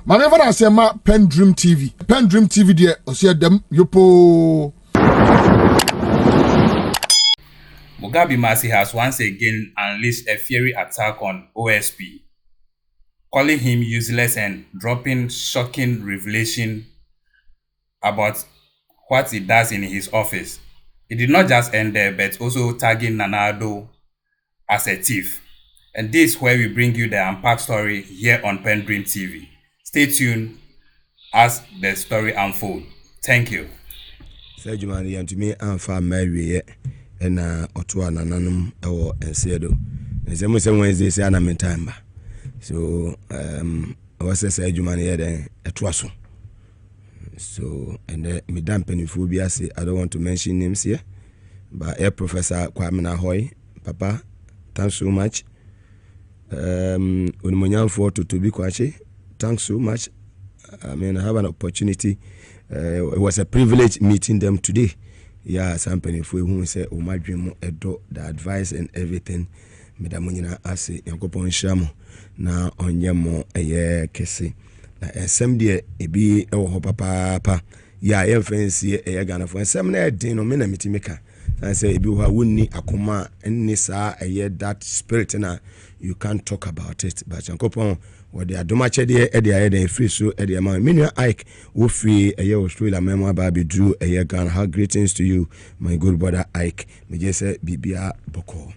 Manever I say ma PENDREAM TV there o see them yopo. Mugabe Mercy has once again unleashed a fiery attack on OSP, calling him useless and dropping shocking revelation about what he does in his office. He did not just end there, but also tagging Nyahonyaho as a thief. And this is where we bring you the unpacked story here on PENDREAM TV. Stay tuned as the story unfolds. Thank you. Sejumani and to me and for Mary and Otua Nananum or Ensedo. And some Wednesday say I'm time. So I was say Jumani then a twasso. So and Madame Pennyphobia say I don't want to mention names here. But Professor Kwame Nyahonyaho, Papa, thanks so much. Nyahonyaho to be Kwache, thanks so much. I mean, I have an opportunity. It was a privilege meeting them today. Yeah, somebody who say, "Oh my dream, the advice and everything." Madam Munina ase yankopon shamo na onyemo eye kese na ensem de ebi ewo ho papa ya yemfensi eye Ghana fo ensem na edin no me na mitimeka san say ebi ho wonni akoma enni saa eye that spirit na you can't talk about it but yankopon what the adomache de e de aye den free so e de ma menua Ike wo free eye Australia memo aba be drew eye Ghana. How greetings to you my good brother Ike. Me just say bibia boko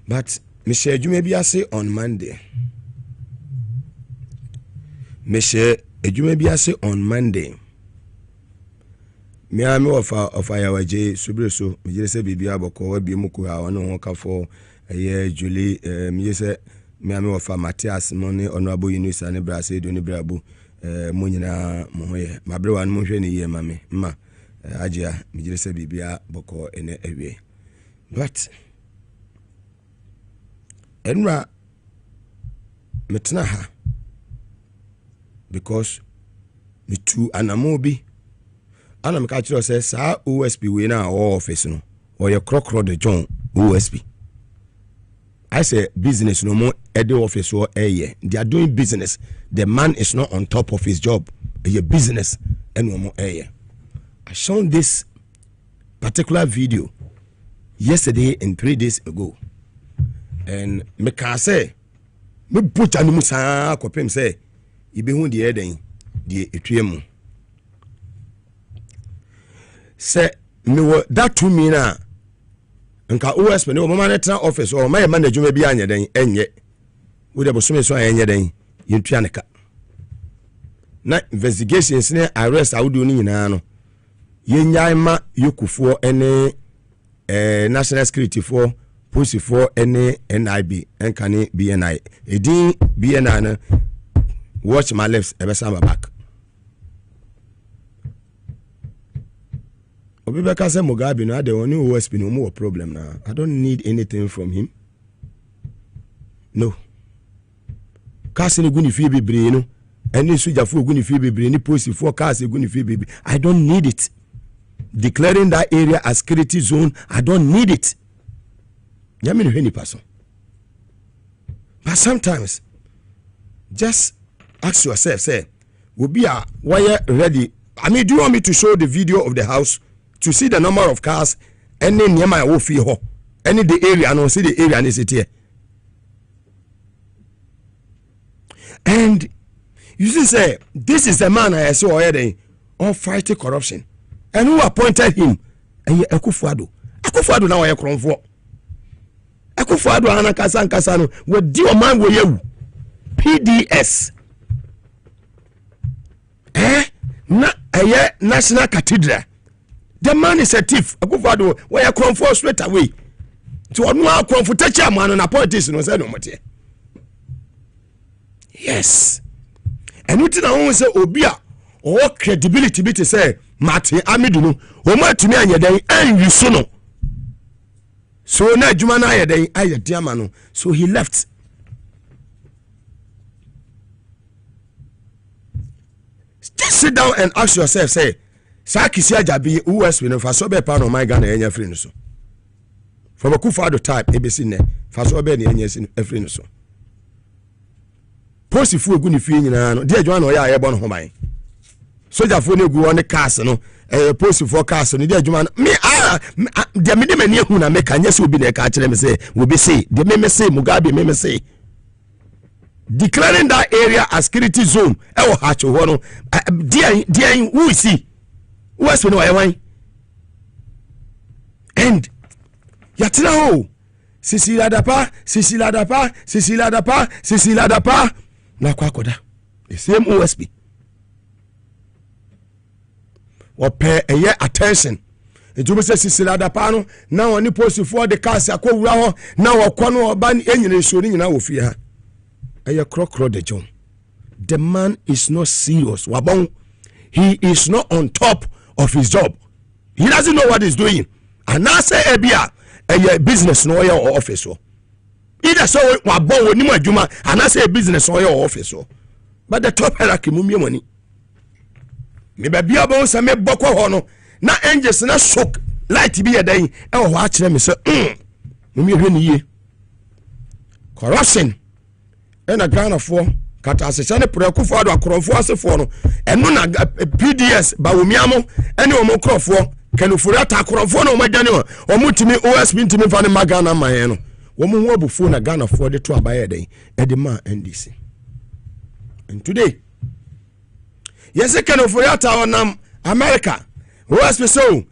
but Michelle, you may be say on Monday. Michelle, you may be say on Monday. Me am of our J Subreso, me just say Bibia Boko, Bimuku, I want to for a year, Julie, me say, me am of Matthias, Money, Honorable Yunus, and Brase, Doni Brabu, Munina, Moye, my brother, and Muncheni, ye, mammy, ma, Ajia, me just say Bibia Boko in a way. But Enra metna because me too anamobi anam ka kiro say sa OSP we na office no or your crocro de John OSP. I say business no more at the office or they are doing business. The man is not on top of his job. A business and no more I shown this particular video yesterday and 3 days ago. And me can say, me put animu sa kopem say, ibe hu de eden de etwemu. Say me wo that to me na nka OSP no mama netra office or my manager me bia anya den enye. Wo de bosome so anya den yentua ne ka. Na investigations ne arrest audio ni nyina no. Yenyan ma yokufuo ene national security for pussy for any NIB and can BNI. Edin BNI watch my left ever sama back. Obibeka say Mugabe no the only OSP no more problem now. I don't need anything from him. No. Kasi ni guni fi bebre no. Any soja fu guni fi bebre ni pussy for kasi guni fi bebre. I don't need it. Declaring that area as security zone, I don't need it. Yamin any person. But sometimes just ask yourself, say, will be a wire ready? I mean, do you want me to show the video of the house to see the number of cars and then near my wolf any the area and see the area and is it here? And you see, say, this is the man I saw already on fighting corruption. And who appointed him? And you Akufo-Addo. Akufo-Addo now I come for. Akufo-Addo anakasa nkasa no we di o man wo yewu PDS na National Cathedral. The man is a thief. Akufo-Addo we come for straight away to onu akon for teacher man na politics no say no mote. Yes, and we na won say obi a o credibility be to say Martin Amidu no o ma tumi anya den anwi so no. So na juma na aye den aye diama no, so he left. Just sit down and ask yourself, say Sakisi Ajabi OSP no fa so be pa no my Ghana enya free no so. From Akufo-Addo type ABC ne fa so be ne enya free no so. post fu egu ni fie nyina no de adwuma no ya ayebo no ho ban soja fo no egu on cars no post for cars no de adwuma no me de me de mani ehu na me ka nyese obi na ka kire me say we be say de me say Mugabe me say declaring that area as security zone e wo ha che ho no dia who is he what's no why and yatina ho sisila dapa na kwa koda the same OSP ope eye attention ejume se sisila dapa no na oni post for the cars akowura ho na wokɔ no oba enyina nsuo ni nyina wo fie ha eye krokro de John. The man is not serious wabon. He is not on top of his job. He doesn't know what he's doing. And now say ebia a business no or office so either so wabon woni mu adwuma and I say business or office so but the top hierarchy mumie money me ba bia bon say me bokɔ ho no na angels na shock light bi edan e ho a kire me say mumie hwe ni ye corruption and a Ghana for kata asese ne prekufu ado akorofo asefo no eno na PDS ba womiamo ene omo krofo kanufuri atakorofo na omo dane omo timi OSP ntimi fa ne magana man no omo hu abufu na Ghana for de to abaye den e de ma NDC. And today yes kanufuri ata onam America OSP so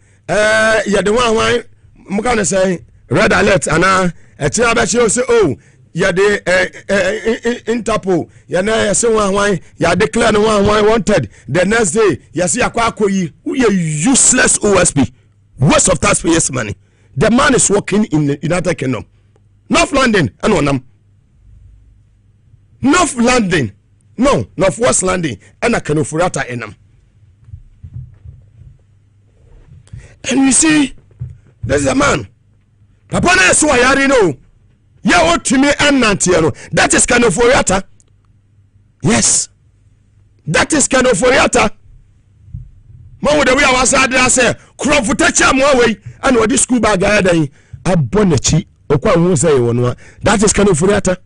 ya de wan mugana say red alert ana etia ba che say oh ya de Interpol ya na ya se wan ya declare no wan wanted the next day ya see akwakoyi who you useless OSP waste of taxpayers money. The man is working in the United Kingdom, North London and onam North London no North West London and a kanofurata enam. And you see there's a man papa na so yari no ya what to me and that is kind of Oriata. Yes, that is kind of Oriata. Man with the way I was I say, crop for touch am way and what this school bag I a bonechi or quite won't say one. That is kind of Oriata.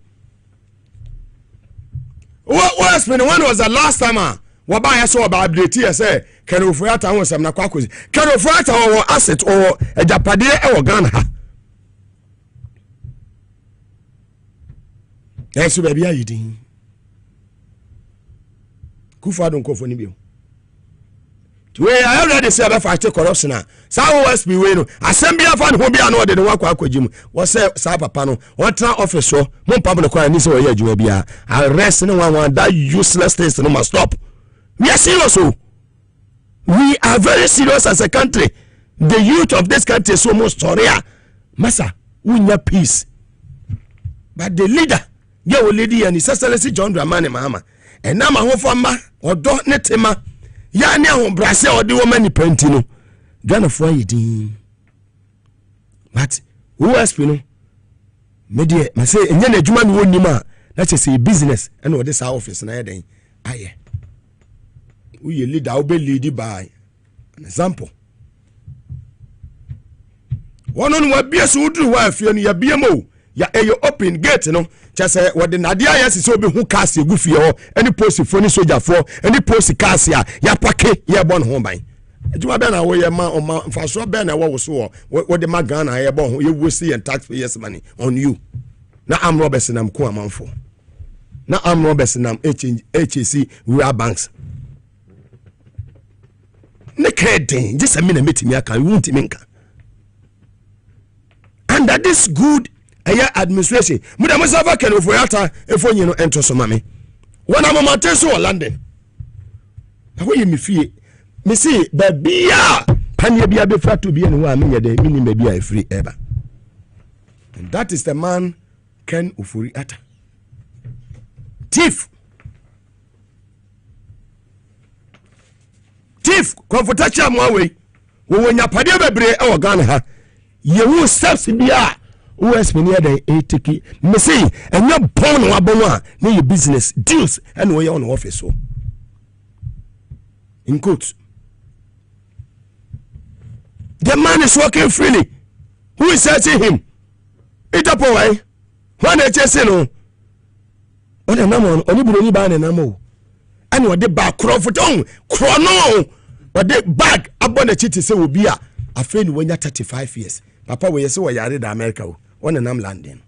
What was when one was the last time what by I saw about the TSA can of Oriata was some Nakwakus can of Oriata or asset or a Japadia or Ghana. Yes, baby, are you doing? Kufa don't go for any bill. I already said if I take corruption now. Some OSP way no. Assembly fan who be another than one jim. What's that? Sapa panel. One time officer. One public choir needs to hear you be arrest no one that useless things no must stop. We are serious. We are very serious as a country. The youth of this country is so much sorry. Massa, we need peace. But the leader. Your lady and his excellency John Dramani Mahama. And now my home farmer or don't netema. Ya ne ho brase or the woman ni pentino. Ghana for you. But OSP no. Me dey me say enye na adwuma me woni ma. Let's say business and what this office na den. Aye. We leader obey lead by an example. One on what be so do wa afie no ya biemo. Ya open gate no. Just what the Nadia yes is obi who cast you goofy or any post phone soldier for any post cast ya pake ya born home by. Do I been away a man or man for sure ben I was so what the Magana I born you will see and taxpayers money on you. Now I'm Robertson I'm Kuaman for. Now I'm Robertson I'm HAC rural banks. Naked thing just a minute meeting me I can won't minka. And that is good. Aya administration muda musava ken ofoyata efonyi no ento so mame wona mama teso London akoye me fie me see ba bia pania bia be frato bia ne wa me de mini me bia free ever. And that is the man Ken Ofori-Atta. Thief comfortacha mo away wo wonya pade bebre e wo Ghana ha ye wo steps bia OSP near the ATK. Me say, and you're born wabonwa, near your business deals, and we on office. So, in quotes, the man is working freely. Who is searching him? It up away. One HSN. on a number on only ban and ammo. And what the back crow for tongue, chrono, but the bag upon the chitty say will be a friend when you're 35 years. Papa, we so I added America, one and I'm landing.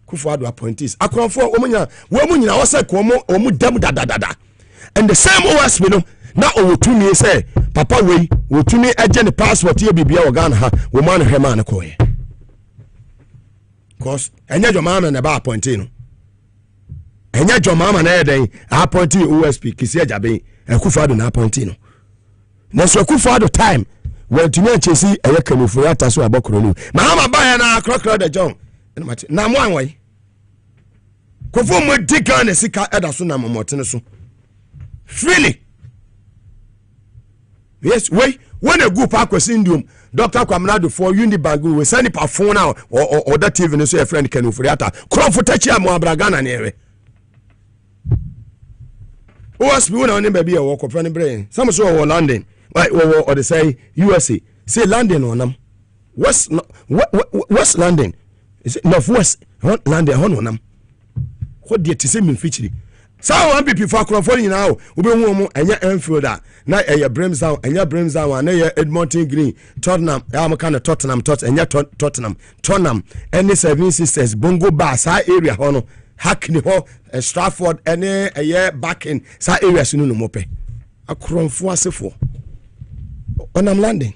Kufuado appointees. I come for woman, I was like, Omu dam da. And the same OSP, no, now over 2 years say, Papa, we will to me agent the passport here be Ghana, woman, her man, a coy. Cause, and your mama and about appointing. And yet your mama and I appointing OSP, Kisia Jabe, and Kufuado na appointing. Now, so Kufuado time, when to me and Chessy, a reckon for that as well about Kronu. Mama buy an crocodile the John. Now, one way. Kofo mo diga ne sika edaso na momotene so. Freely. Yes, wait. When a group akwasi ndium, Dr. Kwamnado for Unibank we send pa phone now or that TV no so a friend can ofriata. Comfortachi am abragana na ere. OSP wona on baby e wo kopra ne brain. Some so wo London. Why or they say USA. Say London onam. West London. Is it Northwest London honam. What did you say me feature? So one people for Crawford now, we be and your Enfielder, now a Brimstown, and your Brimstown, and your Edmonton Green, Tottenham, I'm kind of Tottenham, and your Tottenham, and the 7 Sisters, Bongo Bass, high area, Hono, Hackney Hall, Stratford, and a year back in Sa area, Sununu Mope. A Crawford for when I'm landing.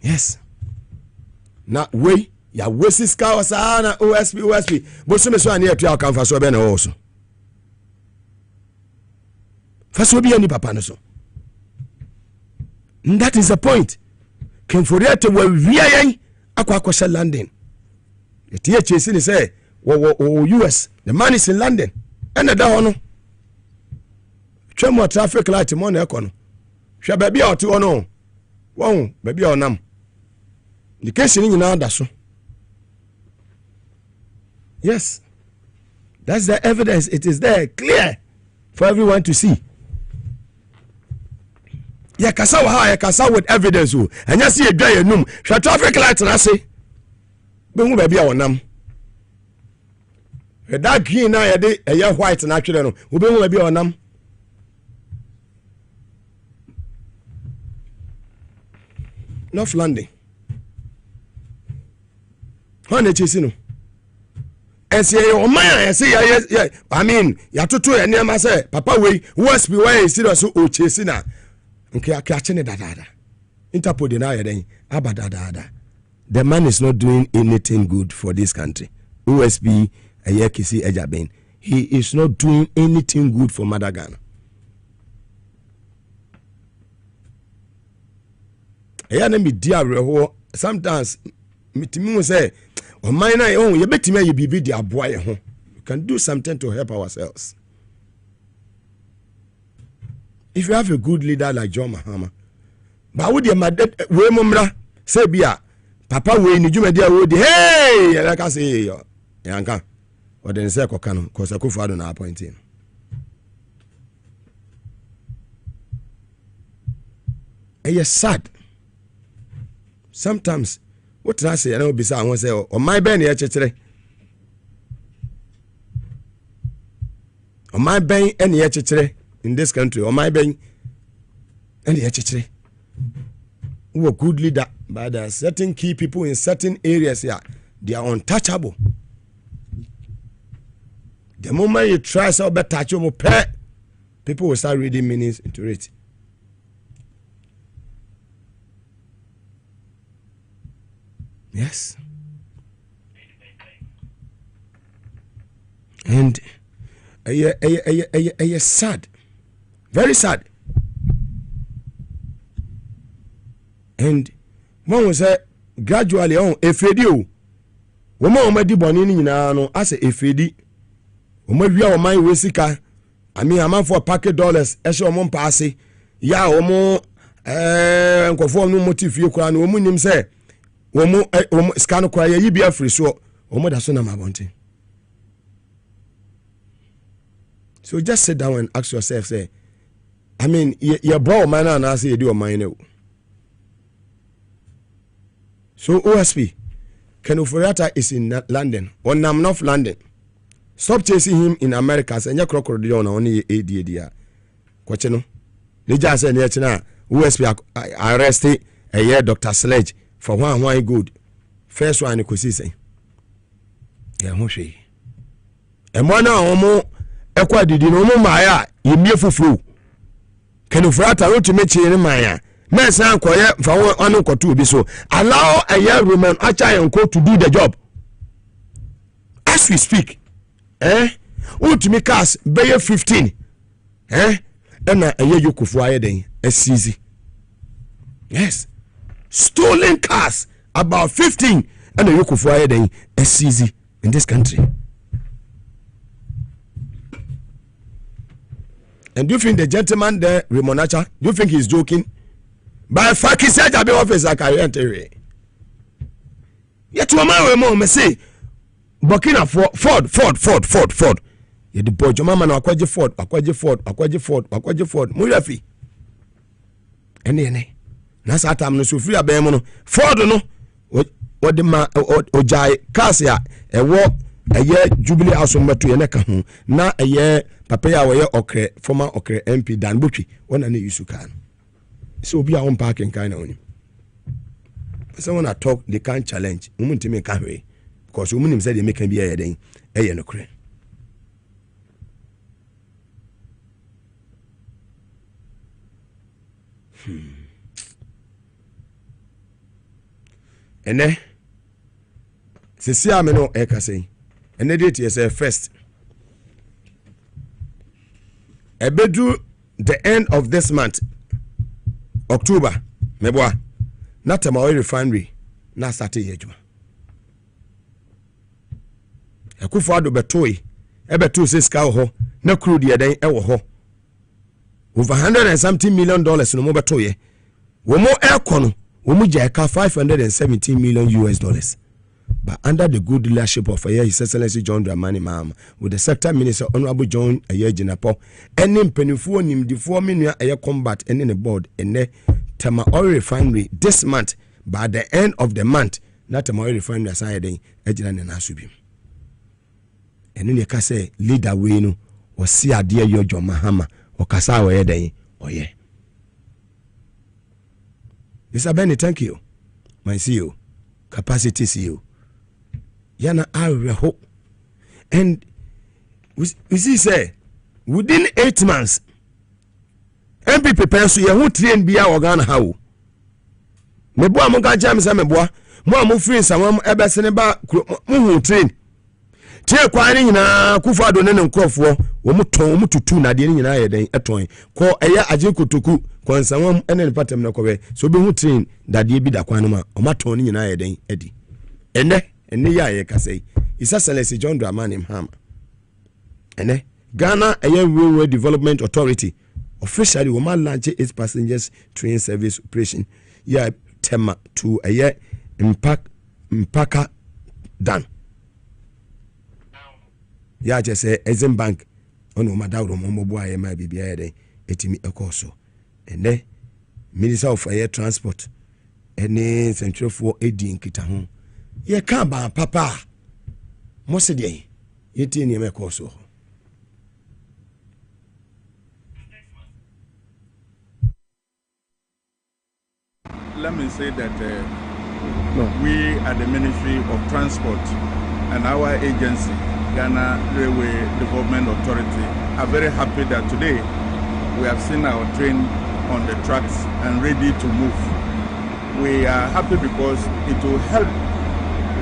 Yes. Now, wait. Ya wesi ska sana OSP bosume so ane atua kan fa so be na wo so fa so bi ani papa no so. And that is the point. Ken foriate wa wiayen akwa London the THC ni say wo US the man is in London and da hono twemo traffic light mo na ekono hwa ba bia ote ono wo ba bia onam the case ni nyina da so. Yes, that's the evidence. It is there, clear for everyone to see. Ya kasa with evidence. And you see a dry num. Shall traffic light and I say, "Bengu baby onam." A dark green now a young white and actually no. Bengu baby onam. North London. Honey chasing. And say, oh man, I say, yeah. I mean, ya tutu ya near say, Papa way, OSP way, still so chasina. Okay, I catching it da. Interpol deny then, abadada. The man is not doing anything good for this country. OSP, a yakisi ejaben. He is not doing anything good for Madagascar. Sometimes, me say, oh, mine, you bet me you be the boy. We can do something to help ourselves. If you have a good leader like John Mahama, but would you way mumra say bia Papa we ni jume dia wo di hey like I say yanka or then say kokano cause Akufo-Addo na appointing. It's sad. Sometimes what I say, I know be say I want say oh my ben here chechere. Oh my ben any here chechere in this country. Oh my ben any here chechere. Who are good leader, but there are certain key people in certain areas here. They are untouchable. The moment you try to touch them, people will start reading meanings into it. Yes. And sad. Very sad. And one was gradually on Efedi. Woman madi boni ni nyina no ase Efedi. Omo wia o man we sika. I mean amount for packet dollars e se omo paase. Ya omo nkofo no motive kura no omo nim se omo scan kura ye bi afri so omo da so na mabonte. So just sit down and ask yourself say I mean your bro man na say you do o man no. So OSP Kenuforiata is in London or North London. Stop chasing him in America. Say nya crocodile na only ADA. Kwache no. They just say near china OSP arrested a year Dr. Sledge for one good. First one you could see say. Yeah, hoshi. And one hour ekwa didi no mo maya yemie fufu kenu frata ro to mechi ni maya mesa ankoye fa won nkoto obi so allow a year Roman acha yanko to do the job as we speak ultimi cars beye 15 na a year yokufu ayeden asizi yes stolen cars about 15 and yokufu ayeden asizi in this country. And do you think the gentleman there, Rimonacha, do you think he's joking? By fact, he said, I'll be officer, I can't tell you. Yet, to a man, we say, Burkina Ford. You the boy, your mama, Aquaji Ford, Murafi. Any. That's how I'm no free a bemono. Ford, no. What the man, Ojai, Cassia, a walk. A year Jubilee House on Matu Yanaka, na a year Papaya were okre, former okre MP Dan Buchi, one and you can. So be our own parking kind of him. Someone I talk, they can't challenge, woman to make a because women said they make him be a day, a year no crane. And then, Cecilia Meno Eka say. And the date is first. Ebedu the end of this month, October, meboa. Not a oil refinery, na start yejuma. Ekufado betoi, ebetu says cow ho, na crude ya den ewo ho. Over $170 million no mo betoye. Womo aircon, womo jeka $517 million US. But under the good leadership of His Excellency John Dramani Mahama, with the sector minister Honorable John Ayejinapo, and in Penifo nim the 4 million air combat and in the board and the Tama Oil Refinery this month. By the end of the month, not Tama Oil Refinery aside Ejinan and Asubim. And in the case leader we no or see a dear your John Mahama or Kasawa Eden or ye. Mr. Benny, thank you. My CEO, capacity CEO. Yana I hope. And we see say within 8 months MP prepare so you train bia organ how meboa mo ga jam say meboa mo free samam ebesene ba mo train tie kwa ni nyina kufado ne nkrofo wo mo ton mo tutu na de nyina ye den eton ko eya aje kotoku ko nsamam ene patam na ko be so be hu train da de bi da kwan no ma o maton ni nyina ye den edi ene ya ye ka say His Excellency John Dramani Mahama ene Ghana Railway Development Authority officially we man launch its passengers train service operation ya tema to a year impaka done ya just say Exim Bank ono madawro mo bo aye ma bibia ye den etimi ekoso ene Minister of Air Transport ene Central for edi nkita ho ye ka ba papa mo se dey yeti ni ekoso. Let me say that we at the Ministry of Transport and our agency, Ghana Railway Development Authority, are very happy that today we have seen our train on the tracks and ready to move. We are happy because it will help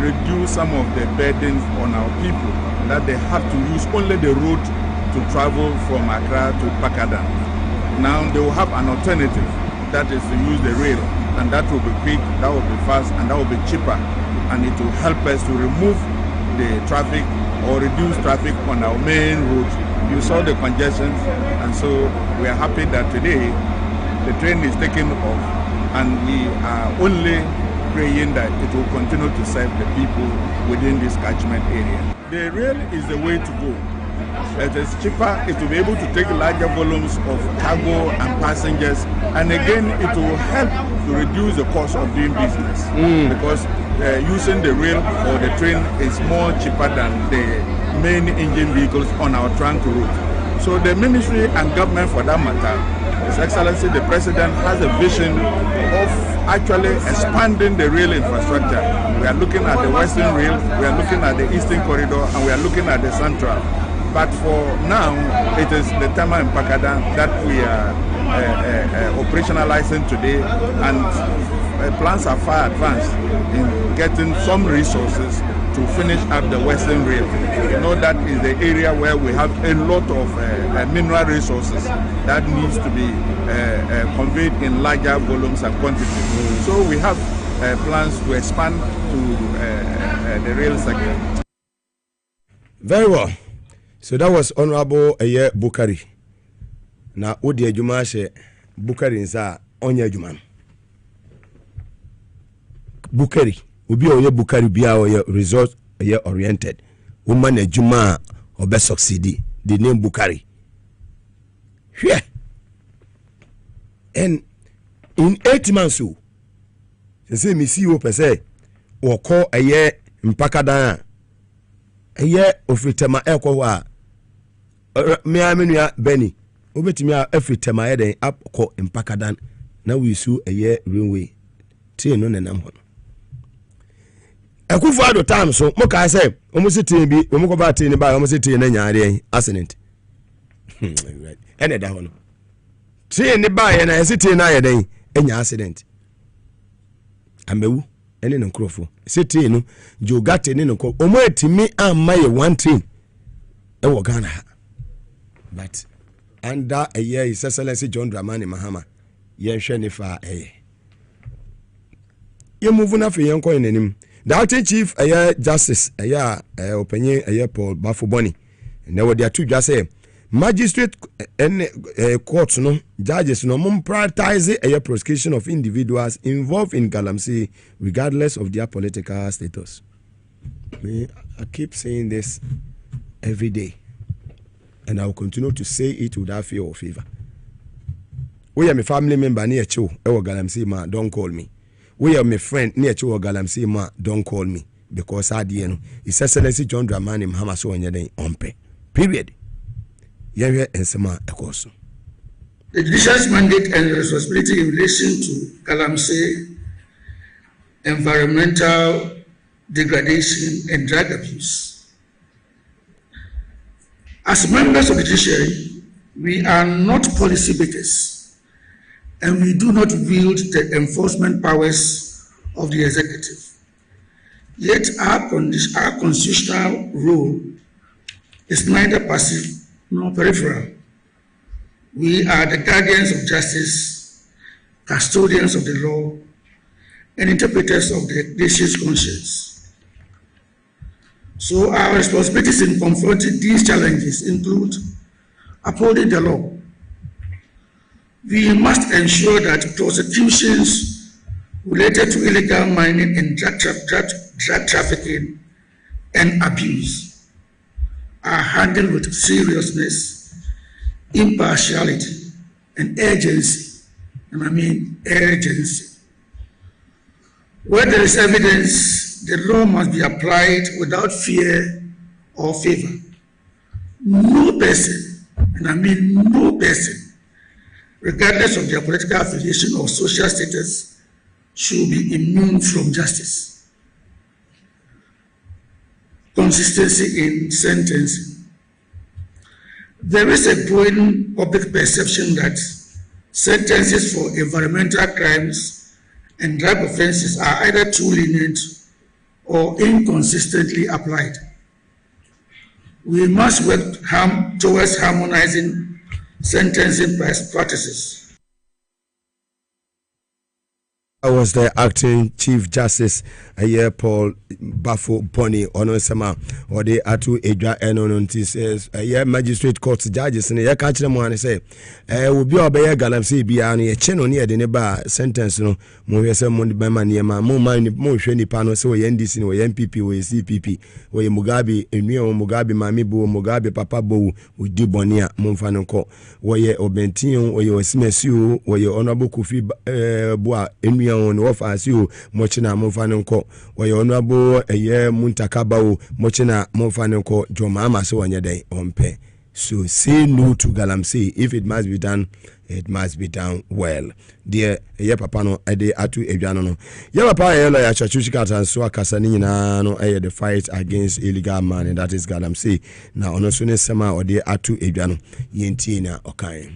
reduce some of the burdens on our people that they have to use only the road to travel from Accra to Pakadan. Now they will have an alternative, that is to use the rail, and that will be quick, that will be fast, and that will be cheaper, and it will help us to remove the traffic or reduce traffic on our main roads. You saw the congestion, and so we are happy that today the train is taking off, and we are only praying that it will continue to serve the people within this catchment area. The rail is the way to go. It is cheaper, it will be able to take larger volumes of cargo and passengers, and again it will help to reduce the cost of doing business because using the rail or the train is more cheaper than the main engine vehicles on our trunk route. So the ministry and government, for that matter, His Excellency the President, has a vision of actually expanding the rail infrastructure. We are looking at the Western Rail, we are looking at the Eastern Corridor, and we are looking at the Central. But for now, it is the Tema and Pakadan that we are operationalizing today, and plans are far advanced in getting some resources to finish up the Western Rail. You know, that is the area where we have a lot of mineral resources that needs to be conveyed in larger volumes and quantities. So we have plans to expand to the rail sector. Very well. So that was Honorable Bukari. Na odi adwuma hye Bukari nsa onye adwuma. Bukari obi oye Bukari bia oye result oriented. Woman adwuma obe succeed. The name Bukari. Hwe. And in 8 months so say me see per say wo call mpakadan ofitema ekwo a me amenua Benny obetimi afitema den akọ mpakadan na we su railway train no nenam ho Akufo ado time so mo ka say omo train bi omo ko ba train ba omo train na nyaare accident right ene da ho no train ba ye na train na ye den enya accident amewu ene no krofo train no jogate ne no ko omo etimi amma ye one train e wo Ghana. But under a year, His Excellency John Dramani Mahama, Yensheni fa you move on for young coin in him. The acting chief, justice, opinion, Paul Bafuboni. And there were there two just say magistrate and courts, no judges, no more prioritize a prosecution of individuals involved in galamsey, regardless of their political status. I keep saying this every day. And I will continue to say it without fear or favor. We are my family member near Cho, our galamsey ma, don't call me. We are my friend near Cho, galamsey ma, don't call me. Because I didn't know. His Excellency John Dramani Mahama so on your day on pay. Period. Yahweh and Sama Ekoso. The judiciary's mandate and responsibility in relation to galamsey, environmental degradation, and drug abuse. As members of the judiciary, we are not policy makers, and we do not wield the enforcement powers of the executive. Yet our constitutional role is neither passive nor peripheral. We are the guardians of justice, custodians of the law, and interpreters of the nation's conscience. So our responsibilities in confronting these challenges include upholding the law. We must ensure that prosecutions related to illegal mining and drug trafficking and abuse are handled with seriousness, impartiality, and urgency. And I mean urgency. Where there is evidence, the law must be applied without fear or favor. No person, and I mean no person, regardless of their political affiliation or social status, should be immune from justice. Consistency in sentencing. There is a growing public perception that sentences for environmental crimes and drug offenses are either too lenient or inconsistently applied. We must work towards harmonizing sentencing practices. I was the acting Chief Justice Paul Bafuboni Onosema or the Atu Edra Enonti says magistrate court judges and ya catch them one say will be obey galamsey biani a channel near the neighbor sentence no more mon bema near my more mind more shiny panel so NDC or MPP or CPP or Mugabe and Mugabe Mami Bo Mugabe Papa Bo with Dubonia Monfanoko or ye Obention or your Smesu or your honorable Kofi Boa on offer as you mochina mofanenko or your honorable a year muntakabao mochina mofanenko jomama so on your day on pay. So say no to galamsey. If it must be done, it must be done well. Dear ye papa no ade atu edwano no. Ye papa ye lawyer Chachuchikata and so akasani na no the fight against illegal mining, that is galamsey. Na ono so ne sema ode atu edwano yenti na okan.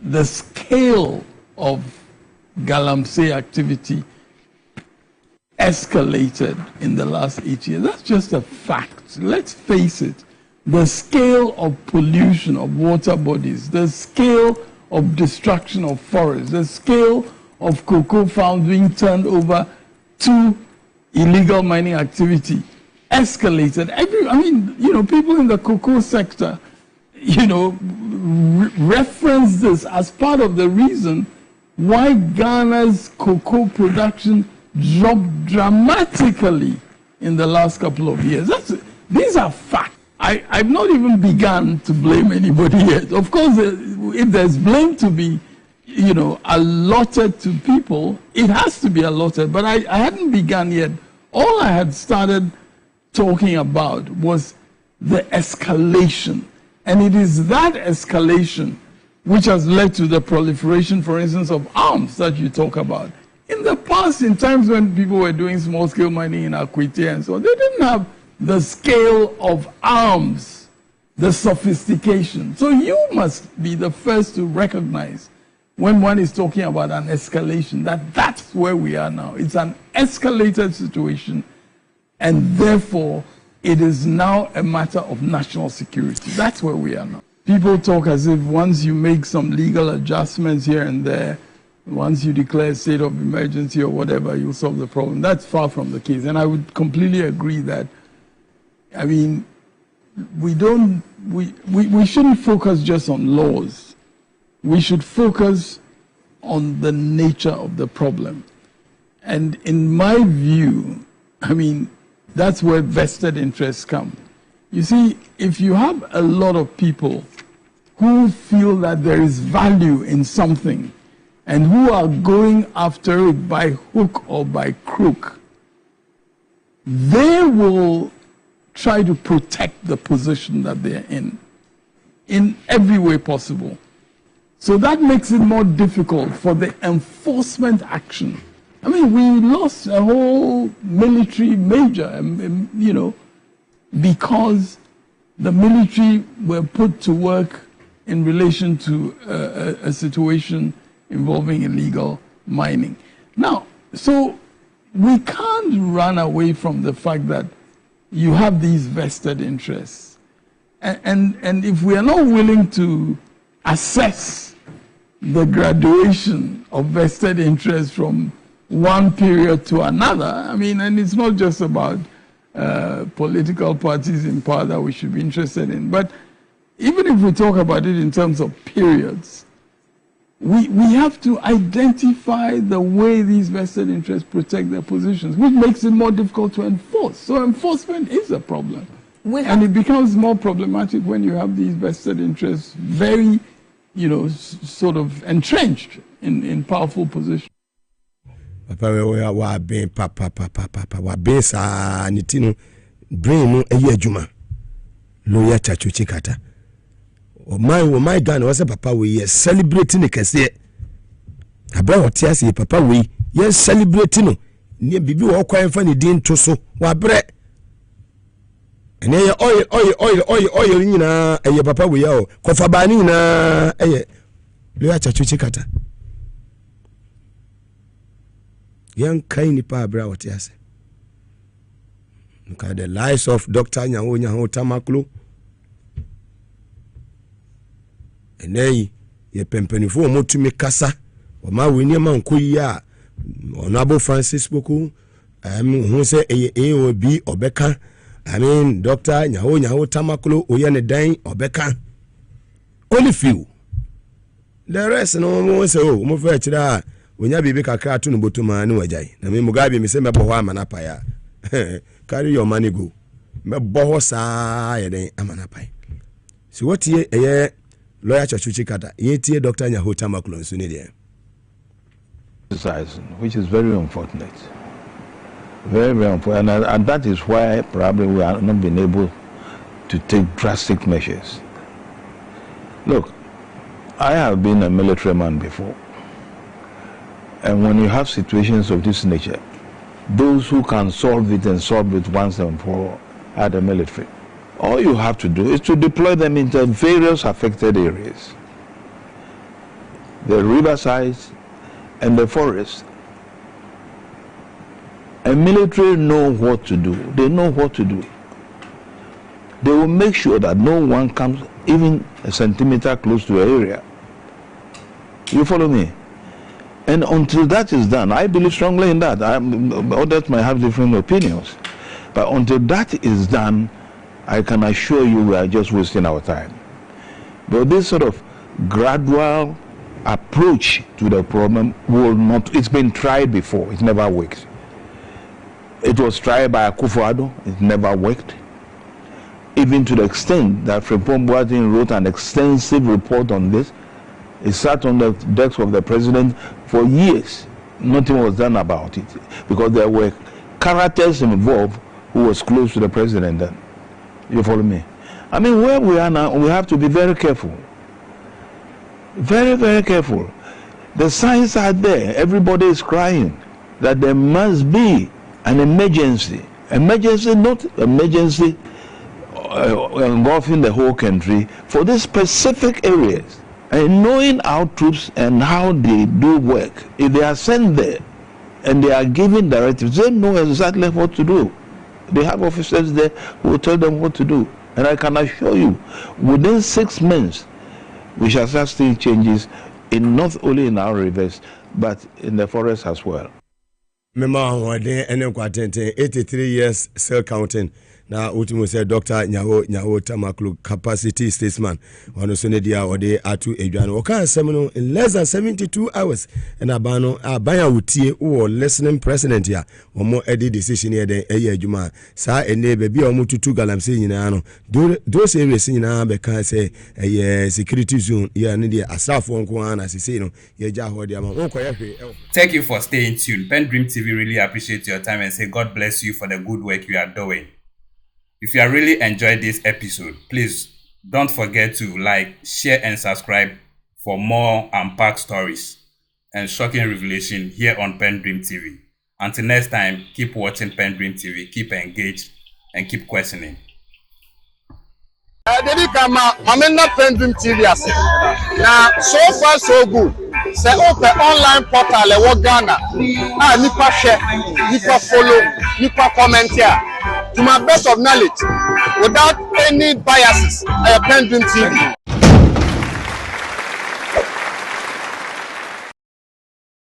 The scale of galamsey activity escalated in the last 8 years. That's just a fact. Let's face it. The scale of pollution of water bodies, the scale of destruction of forests, the scale of cocoa farms being turned over to illegal mining activity escalated. People in the cocoa sector, reference this as part of the reason why Ghana's cocoa production dropped dramatically in the last couple of years. These are facts. I've not even begun to blame anybody yet. Of course, if there's blame to be, allotted to people, it has to be allotted. But I hadn't begun yet. All I had started talking about was the escalation. And it is that escalation which has led to the proliferation, for instance, of arms that you talk about. In the past, in times when people were doing small-scale mining in Akwete and so on, they didn't have the scale of arms, the sophistication. So you must be the first to recognize when one is talking about an escalation, that's where we are now. It's an escalated situation, and therefore it is now a matter of national security. That's where we are now. People talk as if once you make some legal adjustments here and there, once you declare a state of emergency or whatever, you'll solve the problem. That's far from the case. And I would completely agree that, we shouldn't focus just on laws. We should focus on the nature of the problem. And in my view, that's where vested interests come. You see, if you have a lot of people who feel that there is value in something and who are going after it by hook or by crook, they will try to protect the position that they're in every way possible. So that makes it more difficult for the enforcement action. We lost a whole military major, because the military were put to work in relation to a situation involving illegal mining. Now, so we can't run away from the fact that you have these vested interests. And if we are not willing to assess the graduation of vested interests from one period to another, and it's not just about political parties in power that we should be interested in, but even if we talk about it in terms of periods, we have to identify the way these vested interests protect their positions, which makes it more difficult to enforce. So enforcement is a problem. And it becomes more problematic when you have these vested interests very, sort of entrenched in powerful positions. Papa, we been papa, we sa nitino brain no juma. Lawyer Chachuchikata. My Ghana was a papa we celebrating the kese. Abra otiase papa we yes celebrating ne bibi wo kwan fa ne din to so wa bre. Ene oil nyina eye papa we ya o kofa ba ni nyina eye Lawyer Chachuchikata. Young kind pa abra otiase. Look at the lives of Dr. Nyahonyaho Tamaklo. Enei ye pempenifo mo tumi kasa o ma we niam anko yi a Honorable Francis Boku hu se AOB obeka Dr. Nyahonyaho Tamaklo oye ne dan obeka only few the rest no mo se mo fa kira onya bibi kakra to no botuma ne wajai na me Mugabe me se mebo ho amanapa ya carry your money go mebo ho saa ye den amanapa so what ye Lawyer Chachuchikata, yetie Dr. Nyahonyaho Tamaklo nso ne de. which is very unfortunate. Very, very unfortunate. And that is why probably we have not been able to take drastic measures. Look, I have been a military man before. And when you have situations of this nature, those who can solve it and solve it once and for all are the military. All you have to do is to deploy them into various affected areas. The riversides and the forest. And military know what to do. They know what to do. They will make sure that no one comes even a centimeter close to an area. You follow me? And until that is done, I believe strongly in that. Others might have different opinions. But until that is done, I can assure you we are just wasting our time. But this sort of gradual approach to the problem will not, it's been tried before, it never worked. It was tried by Akufo-Addo, it never worked. Even to the extent that Frimpong Boateng wrote an extensive report on this. It sat on the desk of the president for years. Nothing was done about it because there were characters involved who was close to the president then. You follow me? I mean, where we are now, we have to be very careful. Very, very careful. The signs are there. Everybody is crying that there must be an emergency. Emergency, not emergency engulfing the whole country for these specific areas. And knowing our troops and how they do work, if they are sent there and they are given directives, they know exactly what to do. They have officers there who will tell them what to do. And I can assure you, within 6 months, we shall start seeing changes in not only in our rivers, but in the forest as well. Remember, 83 years cell counting. Now, ultimo said Dr. Nyahonyaho Tamaklu, capacity statesman. One of Sonedia or de Atu Adrian. Oka seminal in less than 72 hours. And Abano, Abaya Utie, or listening president here, or more edit decision here than a year Juma. Sa and neighbor be almost 2 galamsey in ano. Those areas in because a security zone, yeah, and India, a staff one Kuan, as you say, no, Thank you for staying tuned. PENDREAM TV really appreciate your time and say God bless you for the good work you are doing. If you are really enjoyed this episode, please don't forget to like, share, and subscribe for more unpacked stories and shocking revelation here on PENDREAM TV. Until next time, keep watching PENDREAM TV, keep engaged, and keep questioning. PENDREAM TV now, so far so good. Say open online portal e wo Ghana. Nipa share, nipa follow, nipa comment here. To my best of knowledge, without any biases, PENDREAM TV.